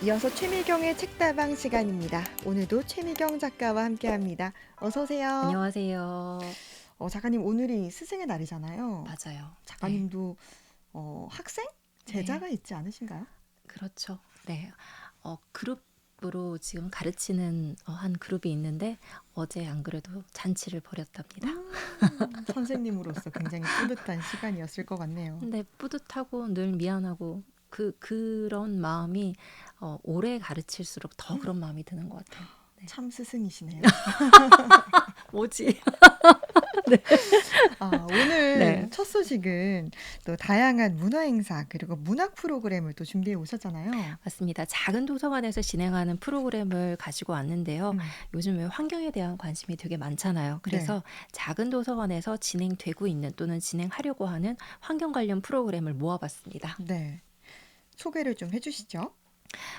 이어서 최미경의 책다방 시간입니다. 오늘도 최미경 작가와 함께합니다. 어서 오세요. 안녕하세요. 작가님 오늘이 스승의 날이잖아요. 맞아요. 네. 작가님도 학생? 네. 제자가 있지 않으신가요? 그렇죠. 네. 그룹으로 지금 가르치는 한 그룹이 있는데 어제 안 그래도 잔치를 벌였답니다. 선생님으로서 굉장히 뿌듯한 시간이었을 것 같네요. 근데 뿌듯하고 늘 미안하고 그런 마음이 오래 가르칠수록 더 그런 마음이 드는 것 같아요. 네. 참 스승이시네요. 뭐지? 오늘 네. 첫 소식은 또 다양한 문화 행사 그리고 문학 프로그램을 또 준비해 오셨잖아요. 맞습니다. 작은 도서관에서 진행하는 프로그램을 가지고 왔는데요. 음, 요즘 왜 환경에 대한 관심이 되게 많잖아요. 네, 그래서 작은 도서관에서 진행되고 있는 또는 진행하려고 하는 환경 관련 프로그램을 모아봤습니다. 네. 소개를 좀 해주시죠.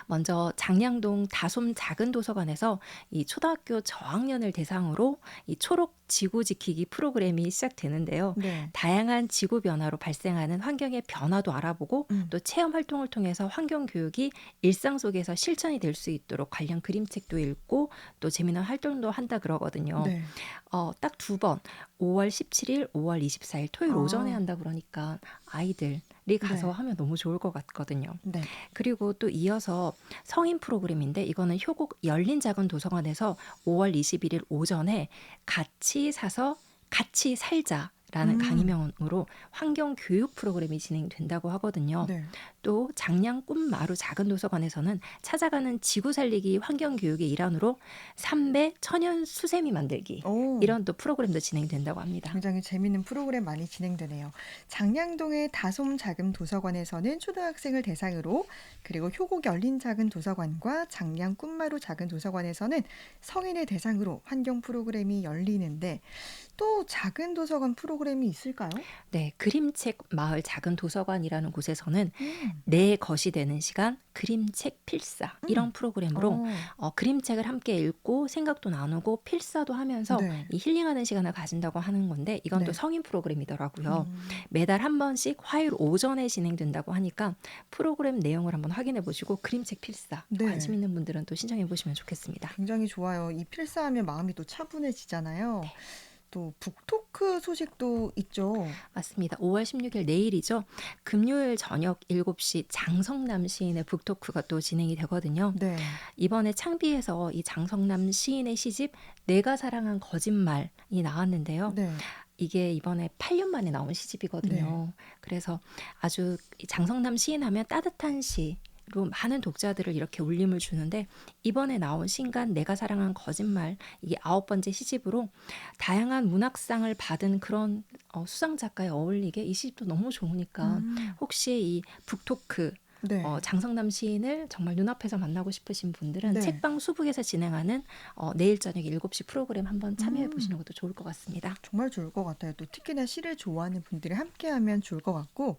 먼저 장량동 다솜 작은 도서관에서 이 초등학교 저학년을 대상으로 이 초록 지구 지키기 프로그램이 시작되는데요. 네. 다양한 지구 변화로 발생하는 환경의 변화도 알아보고 음, 또 체험 활동을 통해서 환경 교육이 일상 속에서 실천이 될 수 있도록 관련 그림책도 읽고 또 재미난 활동도 한다 그러거든요. 네. 딱 두 번, 5월 17일, 5월 24일 토요일 오전에 아, 한다 그러니까 아이들이 가서 네. 하면 너무 좋을 것 같거든요. 네. 그리고 또 이어서 성인 프로그램인데 이거는 효곡 열린 작은 도서관에서 5월 21일 오전에 같이 사서 같이 살자라는 음, 강의명으로 환경 교육 프로그램이 진행된다고 하거든요. 네. 또 장량 꿈마루 작은 도서관에서는 찾아가는 지구 살리기 환경 교육의 일환으로 삼배 천연 수세미 만들기 오, 이런 또 프로그램도 진행된다고 합니다. 굉장히 재밌는 프로그램 많이 진행되네요. 장량동의 다솜 작은 도서관에서는 초등학생을 대상으로, 그리고 효곡 열린 작은 도서관과 장량 꿈마루 작은 도서관에서는 성인을 대상으로 환경 프로그램이 열리는데, 또 작은 도서관 프로그램이 있을까요? 네, 그림책 마을 작은 도서관이라는 곳에서는 음, 내 것이 되는 시간, 그림책 필사 이런 프로그램으로 어, 그림책을 함께 읽고 생각도 나누고 필사도 하면서 네, 이 힐링하는 시간을 가진다고 하는 건데 이건 또 네. 성인 프로그램이더라고요. 음. 매달 한 번씩 화요일 오전에 진행된다고 하니까 프로그램 내용을 한번 확인해 보시고 그림책 필사 관심 네. 있는 분들은 또 신청해 보시면 좋겠습니다. 굉장히 좋아요. 이 필사하면 마음이 또 차분해지잖아요. 또 북토크 소식도 있죠. 맞습니다. 5월 16일 내일이죠. 금요일 저녁 7시 장성남 시인의 북토크가 또 진행이 되거든요. 네. 이번에 창비에서 이 장성남 시인의 시집 내가 사랑한 거짓말이 나왔는데요. 네. 이게 이번에 8년 만에 나온 네. 시집이거든요. 그래서 아주 이 장성남 시인 하면 따뜻한 시로 많은 독자들을 이렇게 울림을 주는데 이번에 나온 신간 내가 사랑한 거짓말 이게 9번째 시집으로 다양한 문학상을 받은 그런 수상 작가에 어울리게 이 시집도 너무 좋으니까 음. 혹시 이 북토크 네. 장성남 시인을 정말 눈앞에서 만나고 싶으신 분들은 네. 책방 수북에서 진행하는 내일 저녁 7시 프로그램 한번 참여해 음. 보시는 것도 좋을 것 같습니다. 정말 좋을 것 같아요. 또 특히나 시를 좋아하는 분들이 함께하면 좋을 것 같고,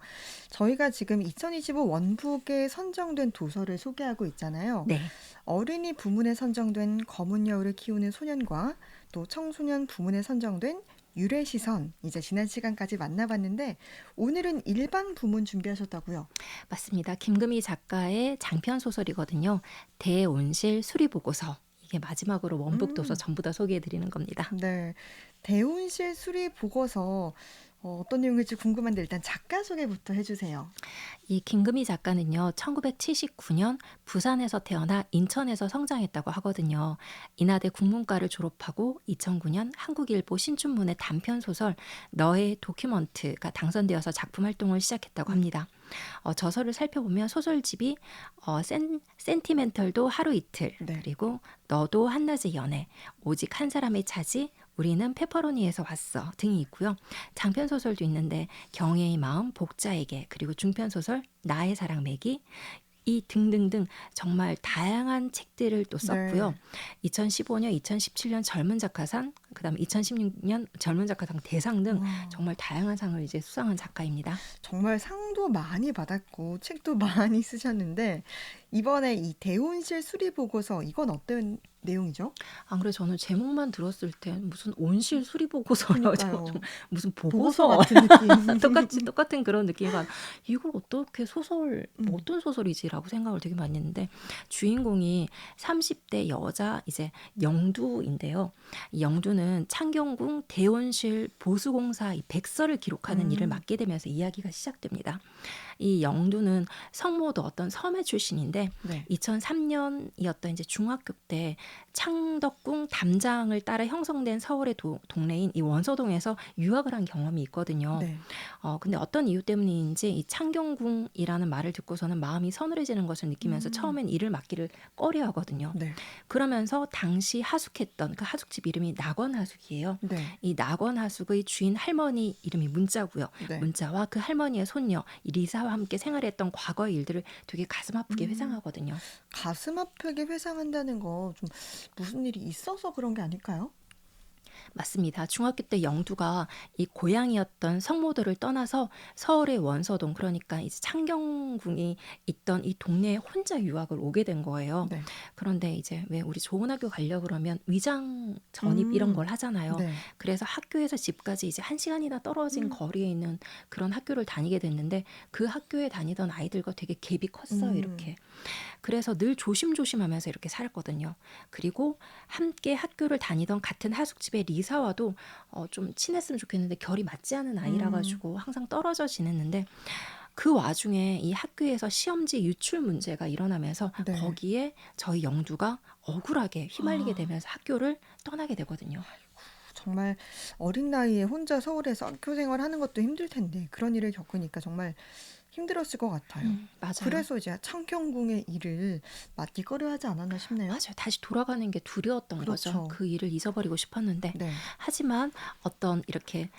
저희가 지금 2025 원북에 선정된 도서를 소개하고 있잖아요. 네. 어린이 부문에 선정된 검은 여울을 키우는 소년과 또 청소년 부문에 선정된 유래 시선, 이제 지난 시간까지 만나봤는데, 오늘은 일반 부문 준비하셨다고요? 맞습니다. 김금희 작가의 장편 소설이거든요. 대온실 수리보고서. 이게 마지막으로 원북 도서 음. 전부 다 소개해 드리는 겁니다. 네. 대운실 수리 보고서 어떤 내용일지 궁금한데 일단 작가 소개부터 해주세요. 이 김금희 작가는요, 1979년 부산에서 태어나 인천에서 성장했다고 하거든요. 인하대 국문과를 졸업하고 2009년 한국일보 신춘문예 단편소설 너의 도큐먼트가 당선되어서 작품 활동을 시작했다고 음. 합니다. 저서를 살펴보면 소설집이 센티멘털도 하루 이틀, 네. 그리고 너도 한낮의 연애, 오직 한 사람의 차지, 우리는 페퍼로니에서 왔어 등이 있고요. 장편 소설도 있는데 경애의 마음, 복자에게, 그리고 중편 소설 나의 사랑 매기 이 등등등 정말 다양한 책들을 또 썼고요. 네. 2015년, 2017년 젊은 작가상, 그다음에 2016년 젊은 작가상 대상 등 와, 정말 다양한 상을 이제 수상한 작가입니다. 정말 상도 많이 받았고 책도 많이 쓰셨는데 이번에 이 대운실 수리 보고서 이건 어떤 내용이죠? 안 그래 저는 제목만 들었을 때 무슨 온실 수리 보고서라고 그니까요. 무슨 보고서 보고서 같은 느낌. 똑같은 그런 느낌이 이걸 어떻게 소설 음. 어떤 소설이지라고 생각을 되게 많이 했는데 주인공이 30대 여자 이제 영두인데요. 이 영두는 창경궁 대원실 보수공사 이 백서를 기록하는 일을 음. 맡게 되면서 이야기가 시작됩니다. 이 영두는 성모도 어떤 섬의 출신인데 네. 2003년이었던 이제 중학교 때 창덕궁 담장을 따라 형성된 서울의 동네인 이 원서동에서 유학을 한 경험이 있거든요. 네. 근데 어떤 이유 때문인지 이 창경궁이라는 말을 듣고서는 마음이 서늘해지는 것을 느끼면서 음. 처음엔 일을 맡기를 꺼려하거든요. 네. 그러면서 당시 하숙했던 그 하숙집 이름이 낙원하숙이에요. 네. 이 낙원하숙의 주인 할머니 이름이 문자고요. 네. 문자와 그 할머니의 손녀 이 리사와 함께 생활했던 과거의 일들을 되게 가슴 아프게 음. 회상하거든요. 가슴 아프게 회상한다는 거 좀 무슨 일이 있어서 그런 게 아닐까요? 맞습니다. 중학교 때 영두가 이 고향이었던 성모도를 떠나서 서울의 원서동 그러니까 이제 창경궁이 있던 이 동네에 혼자 유학을 오게 된 거예요. 네. 그런데 이제 왜 우리 좋은 학교 가려고 그러면 위장 전입 이런 음. 걸 하잖아요. 네. 그래서 학교에서 집까지 이제 1시간이나 떨어진 음. 거리에 있는 그런 학교를 다니게 됐는데 그 학교에 다니던 아이들과 되게 갭이 컸어요. 이렇게. 그래서 늘 조심조심하면서 이렇게 살았거든요. 그리고 함께 학교를 다니던 같은 하숙집의 리사와도 좀 친했으면 좋겠는데 결이 맞지 않은 아이라 음. 가지고 항상 떨어져 지냈는데 그 와중에 이 학교에서 시험지 유출 문제가 일어나면서 네. 거기에 저희 영두가 억울하게 휘말리게 아. 되면서 학교를 떠나게 되거든요. 정말 어린 나이에 혼자 서울에서 학교 생활하는 것도 힘들 텐데 그런 일을 겪으니까 정말 힘들었을 것 같아요. 맞아요. 그래서 이제 창경궁의 일을 맡기 꺼려하지 않았나 싶네요. 맞아요. 다시 돌아가는 게 두려웠던 거죠. 그렇죠. 그 일을 잊어버리고 싶었는데 네. 하지만 어떤 이렇게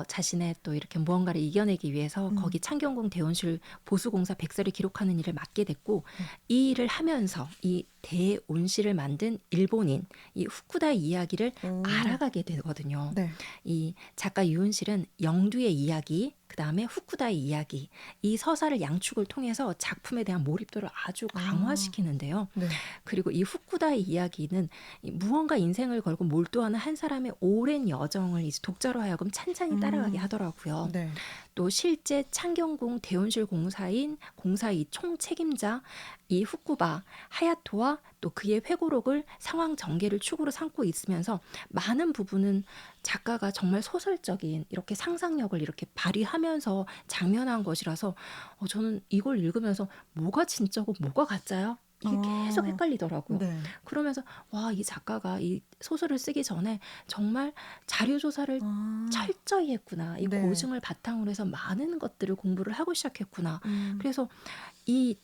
자신의 또 이렇게 무언가를 이겨내기 위해서 음. 거기 창경궁 대원실 보수공사 백서를 기록하는 일을 맡게 됐고 네. 이 일을 하면서 이 대온실을 만든 일본인 이 후쿠다의 이야기를 오. 알아가게 되거든요. 네. 이 작가 유은실은 영두의 이야기, 그 다음에 후쿠다의 이야기, 이 서사를 양축을 통해서 작품에 대한 몰입도를 아주 아. 강화시키는데요. 네. 그리고 이 후쿠다의 이야기는 이 무언가 인생을 걸고 몰두하는 한 사람의 오랜 여정을 이제 독자로 하여금 찬찬히 따라가게 하더라고요. 네. 또 실제 창경궁 대원실 공사의 총 책임자 이 후쿠바 하야토와 또 그의 회고록을 상황 전개를 축으로 삼고 있으면서 많은 부분은 작가가 정말 소설적인 이렇게 상상력을 이렇게 발휘하면서 장면한 것이라서 저는 이걸 읽으면서 뭐가 진짜고 뭐가 가짜야? 이게 계속 아. 헷갈리더라고요. 네. 그러면서 와, 이 작가가 이 소설을 쓰기 전에 정말 자료 조사를 아. 철저히 했구나. 이 네. 고증을 바탕으로 해서 많은 것들을 공부를 하고 시작했구나. 음. 그래서 이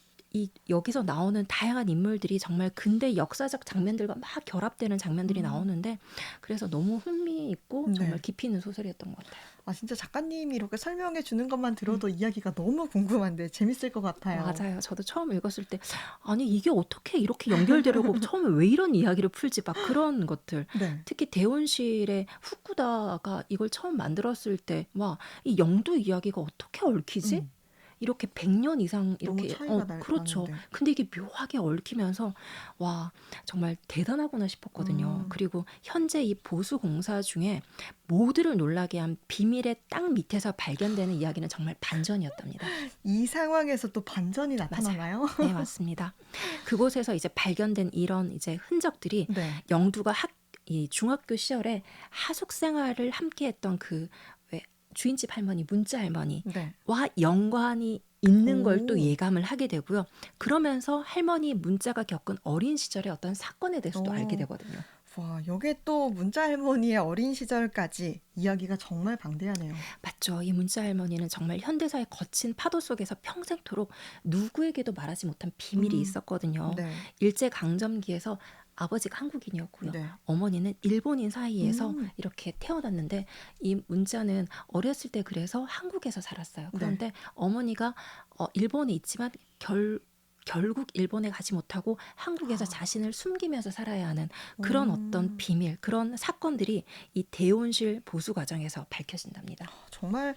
여기서 나오는 다양한 인물들이 정말 근대 역사적 장면들과 막 결합되는 장면들이 나오는데 그래서 너무 흥미있고 정말 네. 깊이 있는 소설이었던 것 같아요. 아, 진짜 작가님이 이렇게 설명해 주는 것만 들어도 이야기가 너무 궁금한데 재밌을 것 같아요. 맞아요. 저도 처음 읽었을 때 아니 이게 어떻게 이렇게 연결되려고 처음에 왜 이런 이야기를 풀지 막 그런 것들. 네. 특히 대원실의 후쿠다가 이걸 처음 만들었을 때 와, 이 영도 이야기가 어떻게 얽히지? 음. 이렇게 100년 이상 너무 이렇게 차이가 그렇죠. 나는데. 근데 이게 묘하게 얽히면서 와, 정말 대단하구나 싶었거든요. 그리고 현재 이 보수 공사 중에 모두를 놀라게 한 비밀의 땅 밑에서 발견되는 이야기는 정말 반전이었답니다. 이 상황에서 또 반전이 나타나나요? 네, 맞습니다. 그곳에서 이제 발견된 이런 이제 흔적들이 네. 영두가 이 중학교 시절에 하숙 생활을 함께했던 그 왜 주인집 할머니, 문자 할머니와 네. 연관이 있는 걸 또 오. 예감을 하게 되고요. 그러면서 할머니 문자가 겪은 어린 시절의 어떤 사건에 대해서도 알게 오. 되거든요. 와, 요게 또 문자 할머니의 어린 시절까지 이야기가 정말 방대하네요. 맞죠. 이 문자 할머니는 정말 현대사의 거친 파도 속에서 평생토록 누구에게도 말하지 못한 비밀이 있었거든요. 네. 일제강점기에서 아버지가 한국인이었고요. 네. 어머니는 일본인 사이에서 음. 이렇게 태어났는데 이 문자는 어렸을 때 그래서 한국에서 살았어요. 그런데 어머니가 일본에 있지만 결국 일본에 가지 못하고 한국에서 자신을 숨기면서 살아야 하는 그런 어떤 음. 비밀, 그런 사건들이 이 대혼실 보수 과정에서 밝혀진답니다. 정말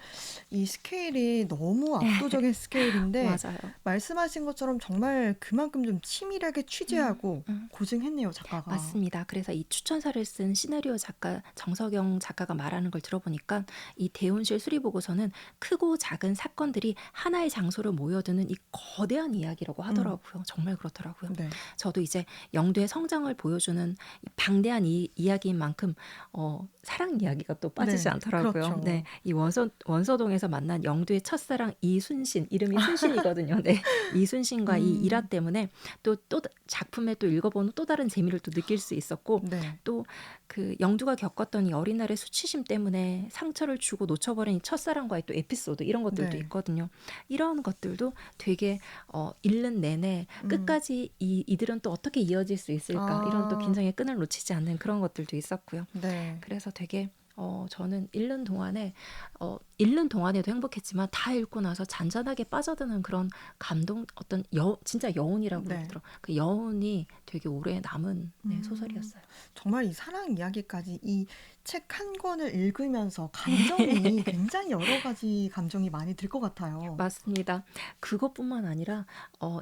이 스케일이 너무 압도적인 스케일인데 맞아요. 말씀하신 것처럼 정말 그만큼 좀 치밀하게 음, 취재하고 음. 고증했네요, 작가가. 맞습니다. 그래서 이 추천사를 쓴 시나리오 작가 정석영 작가가 말하는 걸 들어보니까 이 대혼실 수리 보고서는 크고 작은 사건들이 하나의 장소로 모여드는 이 거대한 이야기라고 음. 하더라고요. 정말 그렇더라고요. 네. 저도 이제 영두의 성장을 보여주는 이 방대한 이야기인 만큼 사랑 이야기가 또 빠지지 네. 않더라고요. 네, 그렇죠. 이 원서동에서 만난 영두의 첫사랑 이순신, 이름이 순신이거든요. 네, 이순신과 이 일화 음. 때문에 또 작품을 또 읽어보는 또 다른 재미를 또 느낄 수 있었고, 네. 또 그 영두가 겪었던 이 어린 날의 수치심 때문에 상처를 주고 놓쳐버린 이 첫사랑과의 또 에피소드, 이런 것들도 네. 있거든요. 이런 것들도 되게 읽는 내내 음. 끝까지 이들은 또 어떻게 이어질 수 있을까, 이런 또 아. 긴장의 끈을 놓치지 않는 그런 것들도 있었고요. 네. 그래서 되게 저는 읽는 동안에도 행복했지만 다 읽고 나서 잔잔하게 빠져드는 그런 감동, 어떤 진짜 여운이라고 네. 그러더라고요. 그 여운이 되게 오래 남은 소설이었어요. 정말 이 사랑 이야기까지 이 책 한 권을 읽으면서 감정이 굉장히 여러 가지 감정이 많이 들 것 같아요. 맞습니다. 그것뿐만 아니라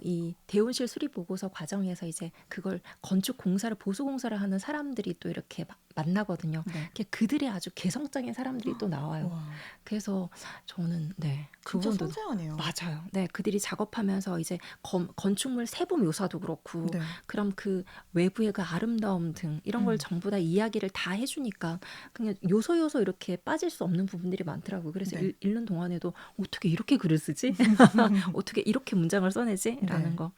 이 대온실 수리 보고서 과정에서 이제 그걸 건축 공사를 보수 공사를 하는 사람들이 또 이렇게 만나거든요. 네. 이렇게 그들의 아주 개성적인 사람들이 또 나와요. 와, 그래서 저는 그 진짜 부분도 섬세하네요. 맞아요. 네, 그들이 작업하면서 이제 건축물 세부 묘사도 그렇고, 네. 그럼 그 외부의 그 아름다움 등 이런 걸 음. 전부 다 이야기를 다 해주니까 그냥 요소 이렇게 빠질 수 없는 부분들이 많더라고요. 그래서 네. 읽는 동안에도 어떻게 이렇게 글을 쓰지? 어떻게 이렇게 문장을 써내지? 라는 네. 거.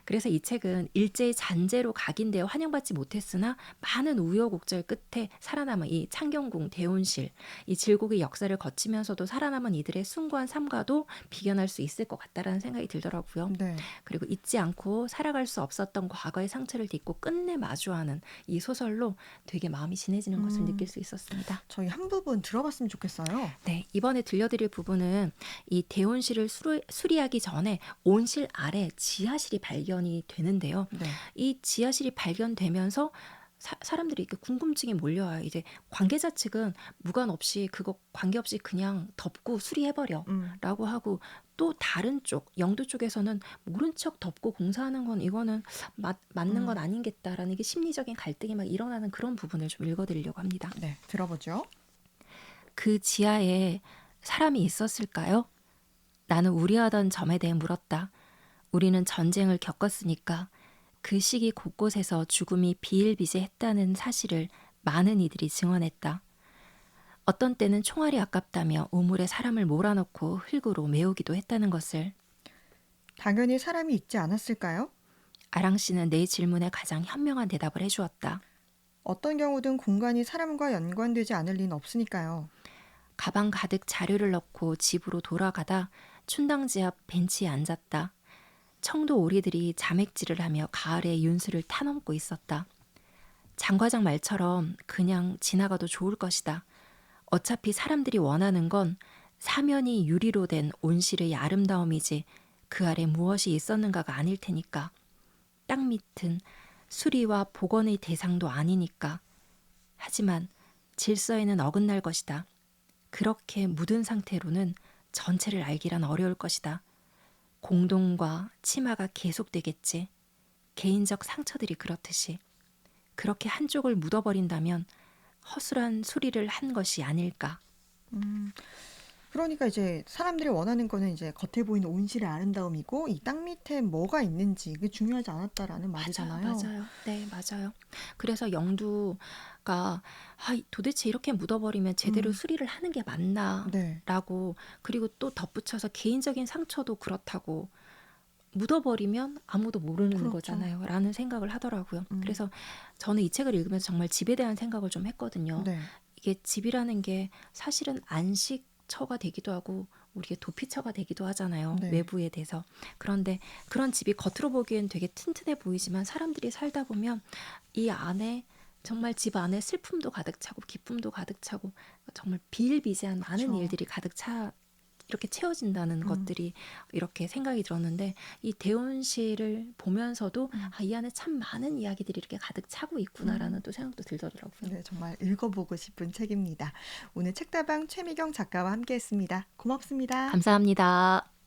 그래서 이 책은 일제히 잔재로 각인되어 환영받지 못했으나 많은 우여곡절 끝에 살아남은 이 창경궁 대혼실, 이 질곡의 역사를 거치면서도 살아남은 이들의 숭고한 삶과도 비견할 수 있을 것 같다라는 생각이 들더라고요. 네. 그리고 잊지 않고 살아갈 수 없었던 과거의 상처를 딛고 끝내 마주하는 이 소설로 되게 마음이 진해지는 것을 느낄 수 있었습니다. 저희 한 부분 들어봤으면 좋겠어요. 네, 이번에 들려드릴 부분은 이 대혼실을 수리하기 전에 온실 아래 지하실이 발견이 되는데요. 네. 이 지하실이 발견되면서 사람들이 이렇게 궁금증이 몰려와요. 이제 관계자 측은 무관 없이 그거 관계없이 그냥 덮고 수리해버려 라고 하고, 또 다른 쪽 영도 쪽에서는 모른 척 덮고 공사하는 건 이거는 맞는 건 아닌겠다라는 게 심리적인 갈등이 막 일어나는 그런 부분을 좀 읽어드리려고 합니다. 네. 들어보죠. 그 지하에 사람이 있었을까요? 나는 우려하던 점에 대해 물었다. 우리는 전쟁을 겪었으니까 그 시기 곳곳에서 죽음이 비일비재했다는 사실을 많은 이들이 증언했다. 어떤 때는 총알이 아깝다며 우물에 사람을 몰아넣고 흙으로 메우기도 했다는 것을. 당연히 사람이 있지 않았을까요? 아랑 씨는 내 질문에 가장 현명한 대답을 해주었다. 어떤 경우든 공간이 사람과 연관되지 않을 리는 없으니까요. 가방 가득 자료를 넣고 집으로 돌아가다 춘당지 앞 벤치에 앉았다. 청도 오리들이 자맥질을 하며 가을의 윤수를 타넘고 있었다. 장과장 말처럼 그냥 지나가도 좋을 것이다. 어차피 사람들이 원하는 건 사면이 유리로 된 온실의 아름다움이지 그 아래 무엇이 있었는가가 아닐 테니까. 땅 밑은 수리와 복원의 대상도 아니니까. 하지만 질서에는 어긋날 것이다. 그렇게 묻은 상태로는 전체를 알기란 어려울 것이다. 공동과 치마가 계속되겠지. 개인적 상처들이 그렇듯이. 그렇게 한쪽을 묻어버린다면 허술한 수리를 한 것이 아닐까. 그러니까 이제 사람들이 원하는 거는 이제 겉에 보이는 온실의 아름다움이고 이 땅 밑에 뭐가 있는지 그게 중요하지 않았다라는 말이잖아요. 맞아요. 네, 맞아요. 그래서 영두가 도대체 이렇게 묻어버리면 제대로 수리를 하는 게 맞나? 네. 라고, 그리고 또 덧붙여서 개인적인 상처도 그렇다고, 묻어버리면 아무도 모르는 그렇죠. 거잖아요. 라는 생각을 하더라고요. 그래서 저는 이 책을 읽으면서 정말 집에 대한 생각을 좀 했거든요. 네. 이게 집이라는 게 사실은 안식처가 되기도 하고 우리의 도피처가 되기도 하잖아요. 네. 외부에 대해서. 그런데 그런 집이 겉으로 보기엔 되게 튼튼해 보이지만 사람들이 살다 보면 이 안에 정말 집 안에 슬픔도 가득 차고 기쁨도 가득 차고 정말 비일비재한 많은 그쵸. 일들이 가득 차 이렇게 채워진다는 것들이 이렇게 생각이 들었는데 이 대원시를 보면서도 이 안에 참 많은 이야기들이 이렇게 가득 차고 있구나라는 또 생각도 들더라고요. 네, 정말 읽어보고 싶은 책입니다. 오늘 책다방 최미경 작가와 함께했습니다. 고맙습니다. 감사합니다.